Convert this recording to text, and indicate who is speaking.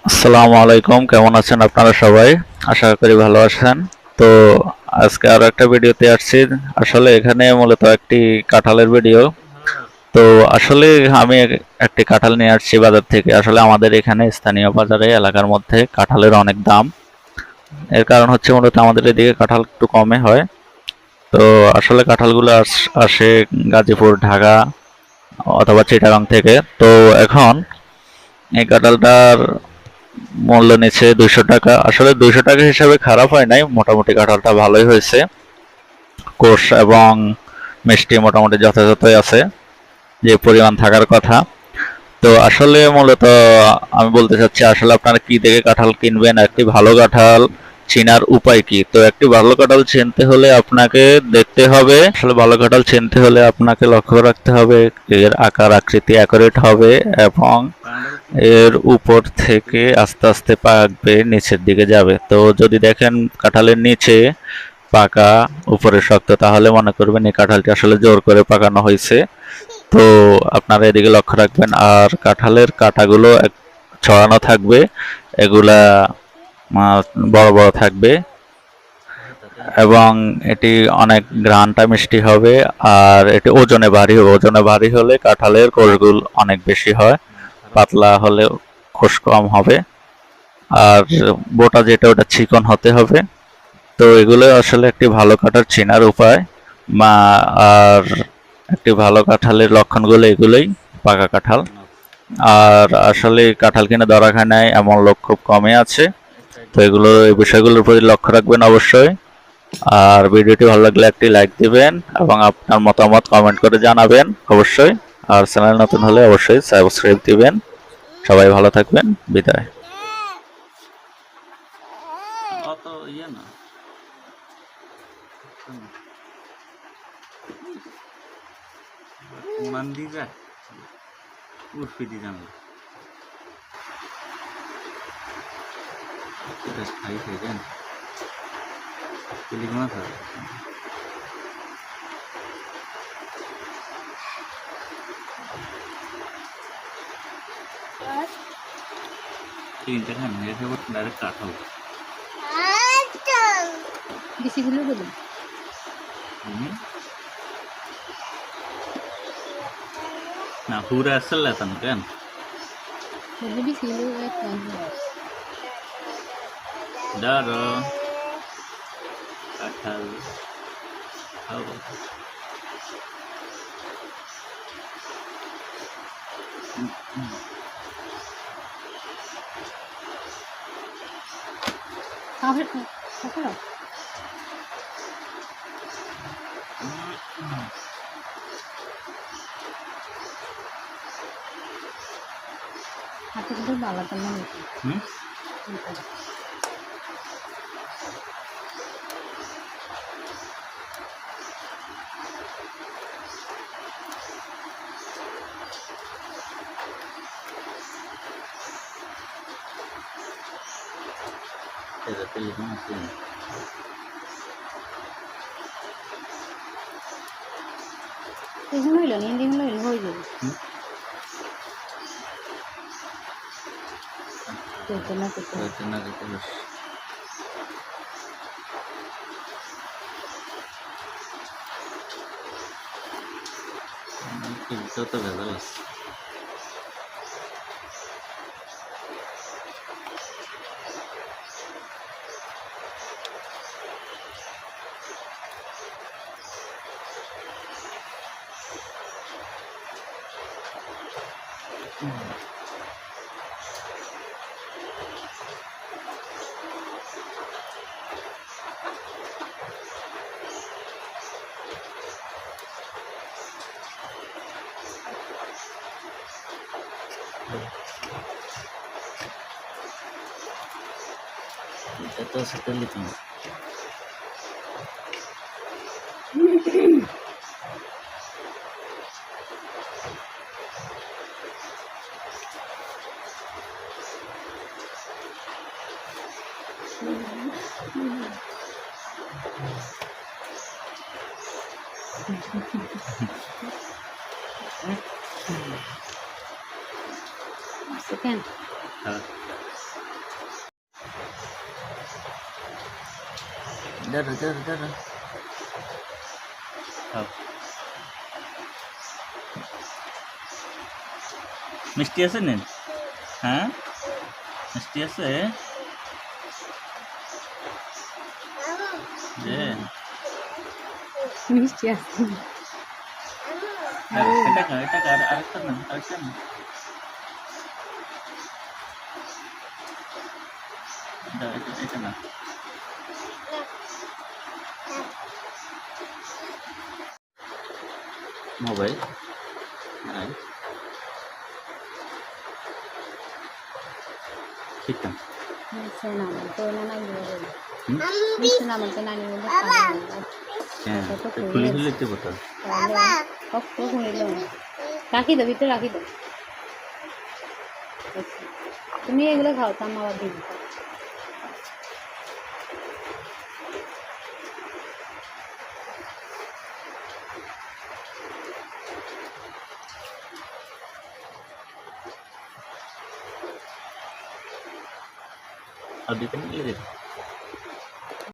Speaker 1: আসসালামু আলাইকুম, কেমন আছেন আপনারা সবাই? আশা করি ভালো আছেন। তো আজকে আরো একটা ভিডিওতে আসছি। আসলে এখানে মূলত একটি কাঁঠালের ভিডিও। তো আসলে আমি একটি কাঁঠাল নিয়ে আসছি বাজার থেকে। আসলে আমাদের এখানে স্থানীয় বাজারে এলাকার মধ্যে কাঁঠালের অনেক দাম। এর কারণ হচ্ছে মূলত আমাদের এদিকে কাঁঠাল একটু কমে হয়। তো আসলে কাঁঠালগুলো আসে গাজীপুর, ঢাকা অথবা চিটাগাং থেকে। তো এখন এই কাঁঠালটার মূল্য নিচ্ছে 200 টাকা। আসলে 200 টাকা হিসাবে খারাপ হয় নাই, মোটামুটি কাঁঠালটা ভালোই হয়েছে। কোষ এবং মিষ্টি মোটামুটি যথাযথই আছে, যে পরিমাণ থাকার কথা। তো আসলে মূলত আমি বলতে চাচ্ছি, আসলে আপনারা কি দেখে কাঁঠাল কিনবেন, একটি ভালো কাঁঠাল চেনার উপায় কি? তো একটি ভালো কাঁঠাল চিনতে হলে আপনাকে দেখতে হবে, আসলে ভালো কাঁঠাল চিনতে হলে আপনাকে লক্ষ্য রাখতে হবে এর আকার আকৃতি অ্যাকুরেট হবে এবং এর উপর থেকে আস্তে আস্তে পাকবে, নিচের দিকে যাবে। তো যদি দেখেন কাঁঠালের নিচে পাকা উপরে শক্ত, তাহলে মনে করবেন এই কাঁঠালটি আসলে জোর করে পাকানো হয়েছে। তো আপনারা এদিকে লক্ষ্য রাখবেন। আর কাঁঠালের কাঁটাগুলো ছড়ানো থাকবে, এগুলা আহ, বড় বড় থাকবে এবং এটি অনেক ঘ্রাণটা মিষ্টি হবে। আর এটি ওজনে ভারী হবে, ওজনে ভারী হলে কাঁঠালের কোষগুলো অনেক বেশি হয়, পাতলা হলে কোষ কম হবে। আর বোটা যেটা ওটা চিকন হতে হবে। তো এগুলো আসলে একটি ভালো কাঁঠাল চেনার উপায়। মা আর একটি ভালো কাঁঠালের লক্ষণগুলো এগুলোই, পাকা কাঁঠাল। আর আসলে কাঁঠাল কিনে ধরা খায় নাই এমন লোক খুব কমই আছে। তো এগুলো, এই বিষয়গুলোর প্রতি লক্ষ্য রাখবেন অবশ্যই। আর ভিডিওটি ভালো লাগলে একটি লাইক দিবেন এবং আপনার মতামত কমেন্ট করে জানাবেন অবশ্যই। আর চ্যানেল নতুন হলে অবশ্যই সাবস্ক্রাইব দিবেন। সবাই ভালো থাকবেন, বিদায়। অত ইয়ে না, মন্দি যায় উর্ফি দি জানো এটা খাই খাইছেন কিলিক মাছ হয় তিনটা খান এসে ডাইরেক্ট কাঠাল
Speaker 2: বেশিগুলো বলুন।
Speaker 1: না পুরা আসলে তান কেন
Speaker 2: বেশিগুলো
Speaker 1: দাঁড়ো কাঁঠাল খাবো।
Speaker 2: হাতের ভিতর বালা তার মানে
Speaker 1: এটা কিলিক মাছ
Speaker 2: হইল না, হিন্দি হইল হয়ে যাবে। করতে না করতে
Speaker 1: যত ভেজাল আছে। এটা তো সাথে লিখুন
Speaker 2: কেন
Speaker 1: হ্যাঁ দাঁড়া দাঁড়া দাঁড়া খাও মিষ্টি আছে নেন হ্যাঁ মিষ্টি আছে যে
Speaker 2: মিষ্টি আছে
Speaker 1: এটা আরেকটা না আরেকটা না এটা না মোবাইল নাই ঠিক না
Speaker 2: মিষ্টি নামান তো না নাই বলে
Speaker 1: হুম?
Speaker 2: মিষ্টি নামান তো নানি বলে
Speaker 1: হ্যাঁ
Speaker 2: এটা তো
Speaker 1: খুলে
Speaker 2: খুলে
Speaker 1: খুলে দিতে বোতল
Speaker 2: কষ্ট খুলিল রাখি দাও ভিতরে রাখি দাও তুমি এগুলো খাও তার মা আবার দিন
Speaker 1: আর দিতে নিয়ে দিতে